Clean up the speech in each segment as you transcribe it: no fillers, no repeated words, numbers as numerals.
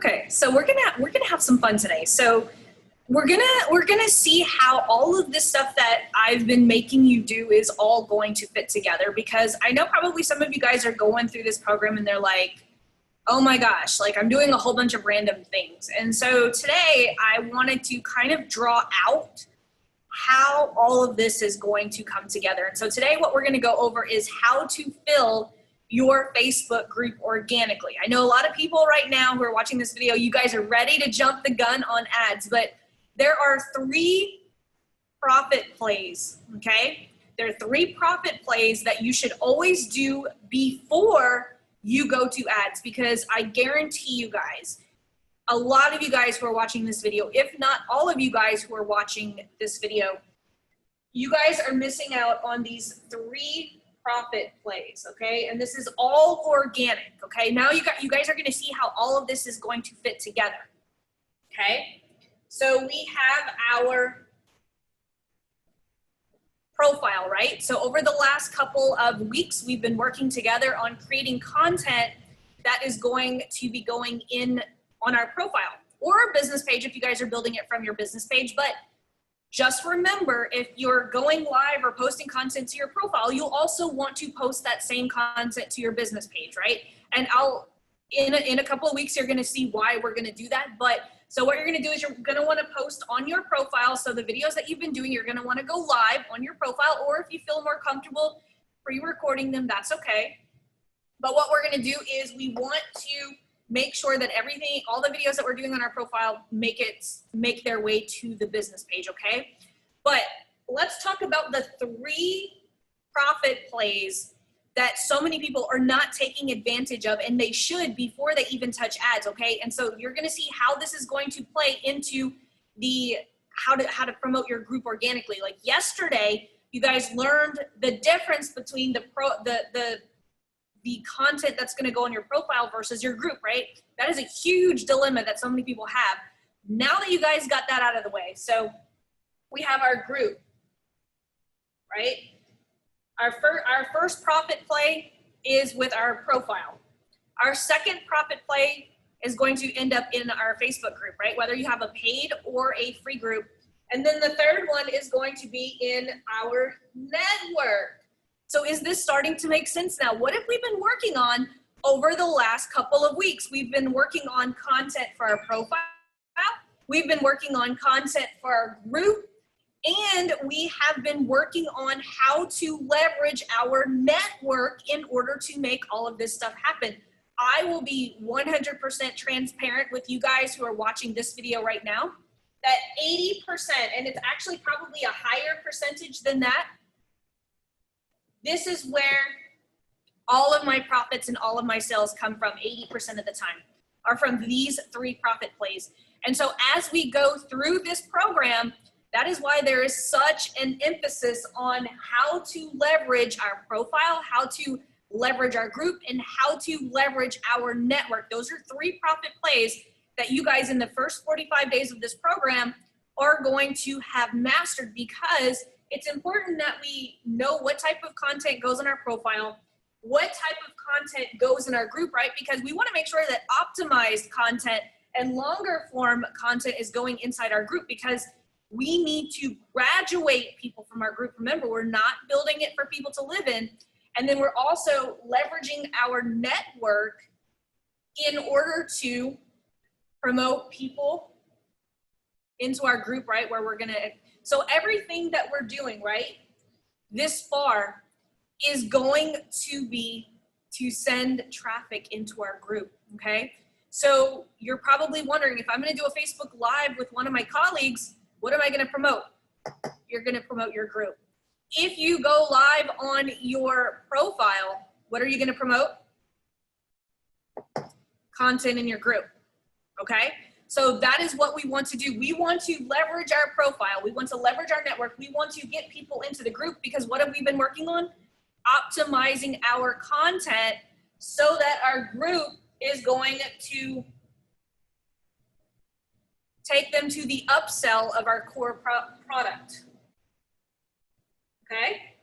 Okay, so we're gonna have some fun today. So we're gonna see how all of this stuff that I've been making you do is all going to fit together, because I know probably some of you guys are going through this program and they're like, oh my gosh, like I'm doing a whole bunch of random things. And so today I wanted to kind of draw out how all of this is going to come together. And so today what we're going to go over is how to fill your Facebook group organically. I know a lot of people right now who are watching this video, you guys are ready to jump the gun on ads, but there are 3 profit plays, okay? There are 3 profit plays that you should always do before you go to ads, because I guarantee you guys, a lot of you guys who are watching this video, if not all of you guys who are watching this video, you guys are missing out on these 3 profit plays, okay? And this is all organic, okay? Now you guys are gonna see how all of this is going to fit together, okay? So we have our profile, right? So over the last couple of weeks, we've been working together on creating content that is going to be going in on our profile or our business page if you guys are building it from your business page. But just remember, if you're going live or posting content to your profile, you'll also want to post that same content to your business page, right? And in a couple of weeks, you're gonna see why we're gonna do that. But so what you're gonna do is you're gonna wanna post on your profile. So the videos that you've been doing, you're gonna wanna go live on your profile, or if you feel more comfortable pre-recording them, that's okay. But what we're gonna do is we want to make sure that everything, all the videos that we're doing on our profile make their way to the business page, okay? But let's talk about the 3 profit plays that so many people are not taking advantage of, and they should before they even touch ads, okay? And so you're gonna see how this is going to play into the how to promote your group organically. Like yesterday, you guys learned the difference between the content that's gonna go on your profile versus your group, right? That is a huge dilemma that so many people have. Now that you guys got that out of the way, so we have our group, right? Our first profit play is with our profile. Our second profit play is going to end up in our Facebook group, right? Whether you have a paid or a free group. And then the third one is going to be in our network. So is this starting to make sense now? What have we been working on over the last couple of weeks? We've been working on content for our profile. We've been working on content for our group. And we have been working on how to leverage our network in order to make all of this stuff happen. I will be 100% transparent with you guys who are watching this video right now, that 80%, and it's actually probably a higher percentage than that, this is where all of my profits and all of my sales come from. 80% of the time are from these 3 profit plays. And so as we go through this program, that is why there is such an emphasis on how to leverage our profile, how to leverage our group, and how to leverage our network. Those are 3 profit plays that you guys in the first 45 days of this program are going to have mastered, because it's important that we know what type of content goes in our profile, what type of content goes in our group, right? Because we want to make sure that optimized content and longer form content is going inside our group, because we need to graduate people from our group. Remember, we're not building it for people to live in. And then we're also leveraging our network in order to promote people into our group, right? Where we're gonna, so everything that we're doing, right, this far is going to be to send traffic into our group, okay? So you're probably wondering, if I'm gonna do a Facebook Live with one of my colleagues, what am I gonna promote? You're gonna promote your group. If you go live on your profile, what are you gonna promote? Content in your group, okay? So that is what we want to do. We want to leverage our profile. We want to leverage our network. We want to get people into the group, because what have we been working on? Optimizing our content so that our group is going to take them to the upsell of our core product. Okay?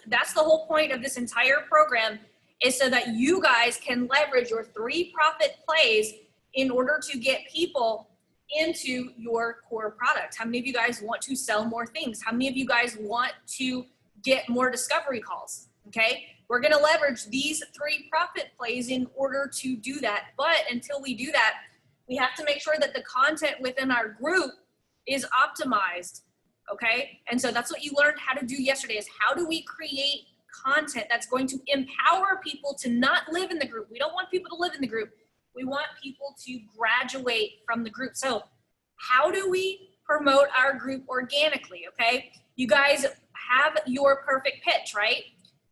That's the whole point of this entire program, is so that you guys can leverage your 3 profit plays in order to get people into your core product? How many of you guys want to sell more things? How many of you guys want to get more discovery calls? Okay, we're going to leverage these 3 profit plays in order to do that. But until we do that, we have to make sure that the content within our group is optimized. Okay, and so that's what you learned how to do yesterday, is how do we create content that's going to empower people to not live in the group. We don't want people to live in the group. We want people to graduate from the group. So how do we promote our group organically? Okay, you guys have your perfect pitch, right?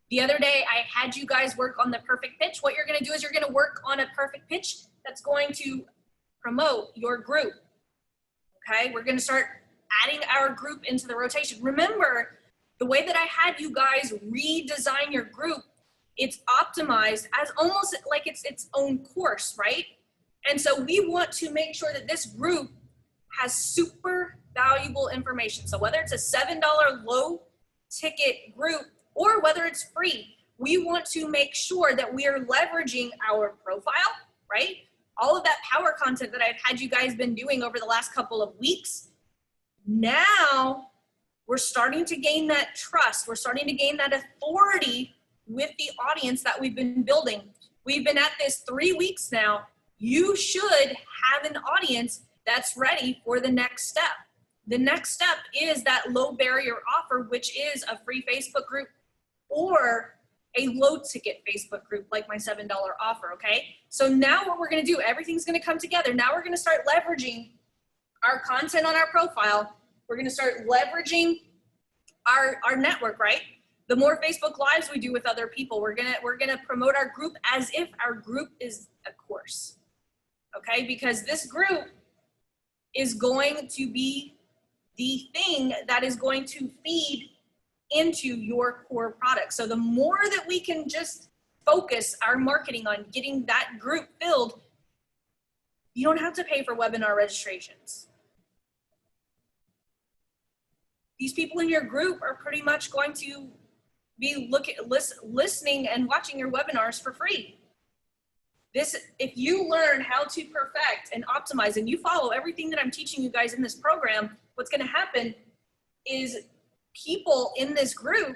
The other day I had you guys work on the perfect pitch. What you're going to do is you're going to work on a perfect pitch that's going to promote your group. Okay, we're going to start adding our group into the rotation. Remember, the way that I had you guys redesign your group, it's optimized as almost like it's its own course, right? And so we want to make sure that this group has super valuable information. So whether it's a $7 low ticket group or whether it's free, we want to make sure that we are leveraging our profile, right? All of that power content that I've had you guys been doing over the last couple of weeks. Now we're starting to gain that trust. We're starting to gain that authority with the audience that we've been building. We've been at this 3 weeks now. You should have an audience that's ready for the next step. The next step is that low barrier offer, which is a free Facebook group or a low ticket Facebook group like my $7 offer, okay? So now what we're gonna do, everything's gonna come together. Now we're gonna start leveraging our content on our profile. We're gonna start leveraging our network, right? The more Facebook Lives we do with other people, we're gonna promote our group as if our group is a course, okay? Because this group is going to be the thing that is going to feed into your core product. So the more that we can just focus our marketing on getting that group filled, you don't have to pay for webinar registrations. These people in your group are pretty much going to be listening and watching your webinars for free. If you learn how to perfect and optimize and you follow everything that I'm teaching you guys in this program, what's going to happen is people in this group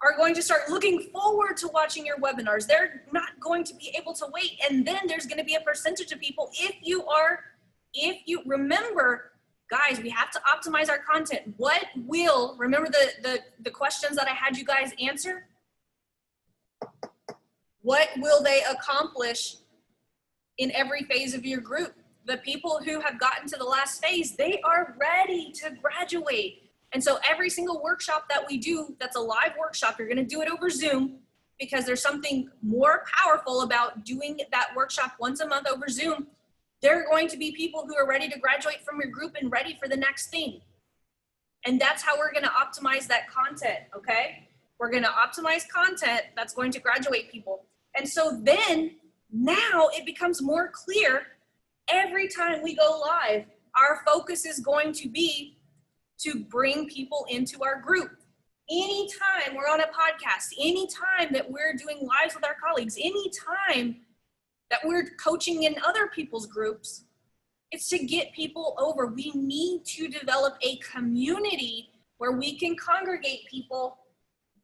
are going to start looking forward to watching your webinars. They're not going to be able to wait. And then there's going to be a percentage of people, if you remember, guys, we have to optimize our content. Remember the questions that I had you guys answer? What will they accomplish in every phase of your group? The people who have gotten to the last phase, they are ready to graduate. And so every single workshop that we do, that's a live workshop, you're gonna do it over Zoom because there's something more powerful about doing that workshop once a month over Zoom. There are going to be people who are ready to graduate from your group and ready for the next thing. And that's how we're gonna optimize that content, okay? We're gonna optimize content that's going to graduate people. And so then, now it becomes more clear every time we go live, our focus is going to be to bring people into our group. Anytime we're on a podcast, anytime that we're doing lives with our colleagues, anytime that we're coaching in other people's groups, it's to get people over. We need to develop a community where we can congregate people,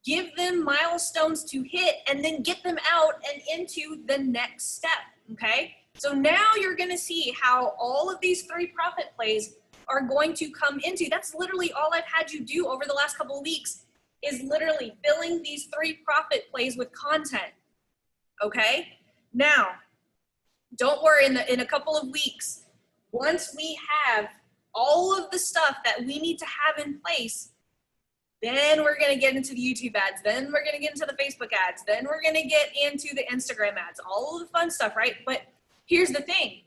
give them milestones to hit, and then get them out and into the next step, okay? So now you're gonna see how all of these 3 profit plays are going to come into. That's literally all I've had you do over the last couple of weeks, is literally filling these 3 profit plays with content, okay? Now, don't worry, in a couple of weeks, once we have all of the stuff that we need to have in place, then we're gonna get into the YouTube ads, then we're gonna get into the Facebook ads, then we're gonna get into the Instagram ads, all of the fun stuff, right? But here's the thing.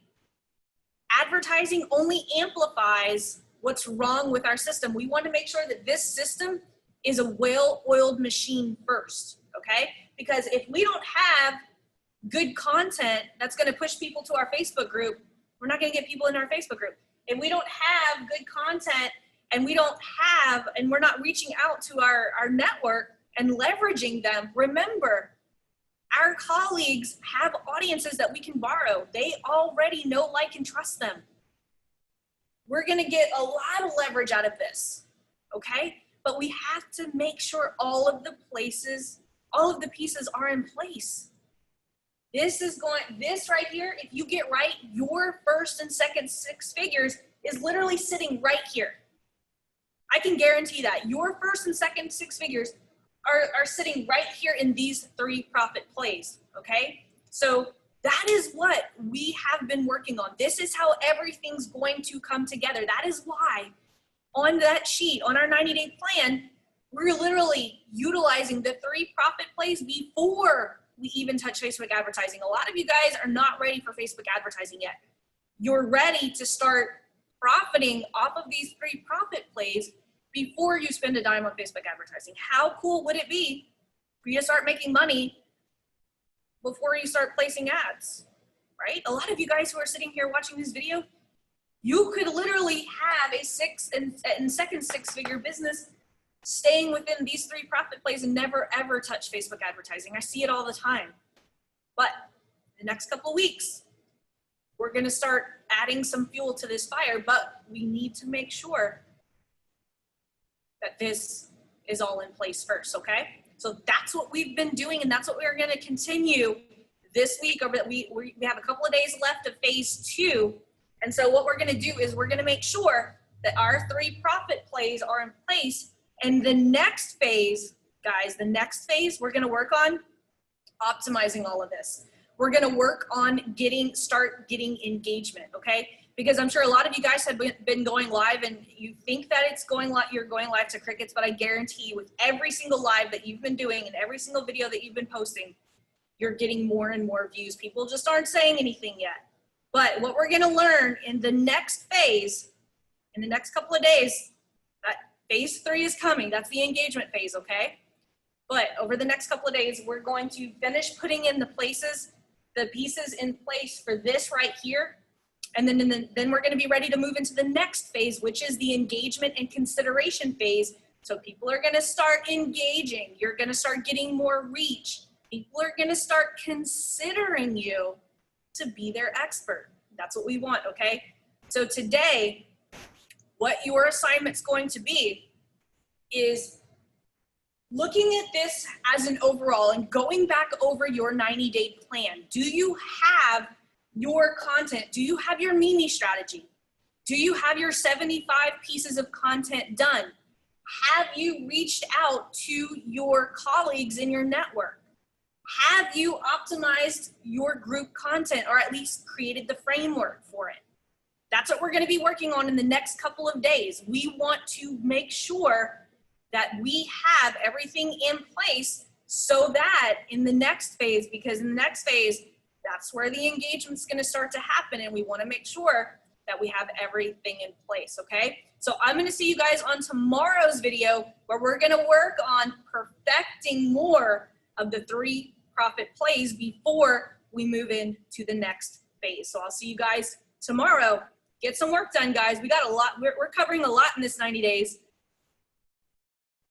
Advertising only amplifies what's wrong with our system. We want to make sure that this system is a well-oiled machine first, okay? Because if we don't have good content that's going to push people to our Facebook group, we're not going to get people in our Facebook group. If we don't have good content and we're not reaching out to our network and leveraging them, remember, Our colleagues have audiences that we can borrow. They already know, like, and trust them. We're gonna get a lot of leverage out of this, okay? But we have to make sure all of the pieces are in place. This right here, if you get right, your first and second six figures is literally sitting right here. I can guarantee that. Your first and second six figures are sitting right here in these 3 profit plays, okay? So that is what we have been working on. This is how everything's going to come together. That is why on that sheet, on our 90-day plan, we're literally utilizing the 3 profit plays before we even touch Facebook advertising. A lot of you guys are not ready for Facebook advertising yet. You're ready to start profiting off of these 3 profit plays before you spend a dime on Facebook advertising. How cool would it be for you to start making money before you start placing ads, right? A lot of you guys who are sitting here watching this video, you could literally have a second six-figure business staying within these 3 profit plays and never ever touch Facebook advertising. I see it all the time. But the next couple of weeks, we're gonna start adding some fuel to this fire, but we need to make sure that this is all in place first, okay? So that's what we've been doing, and that's what we're gonna continue this week. We have a couple of days left of phase 2. And so what we're gonna do is we're gonna make sure that our 3 profit plays are in place. And the next phase, guys, we're gonna work on optimizing all of this. We're gonna work on start getting engagement, okay? Because I'm sure a lot of you guys have been going live and you think that you're going live to crickets, but I guarantee you with every single live that you've been doing and every single video that you've been posting, you're getting more and more views. People just aren't saying anything yet. But what we're gonna learn in the next phase, in the next couple of days, that phase 3 is coming. That's the engagement phase, okay? But over the next couple of days, we're going to finish putting in the pieces in place for this right here. And then we're gonna be ready to move into the next phase, which is the engagement and consideration phase. So people are gonna start engaging. You're gonna start getting more reach. People are gonna start considering you to be their expert. That's what we want, okay? So today, what your assignment's going to be is looking at this as an overall and going back over your 90-day plan. Do you have your content? Do you have your Mimi strategy? Do you have your 75 pieces of content done? Have you reached out to your colleagues in your network? Have you optimized your group content or at least created the framework for it? That's what we're going to be working on in the next couple of days. We want to make sure that we have everything in place so that in the next phase, because in the next phase, that's where the engagement's going to start to happen, and we want to make sure that we have everything in place, okay? So I'm going to see you guys on tomorrow's video where we're going to work on perfecting more of the 3 profit plays before we move into the next phase. So I'll see you guys tomorrow. Get some work done, guys. We got a lot. We're covering a lot in this 90 days.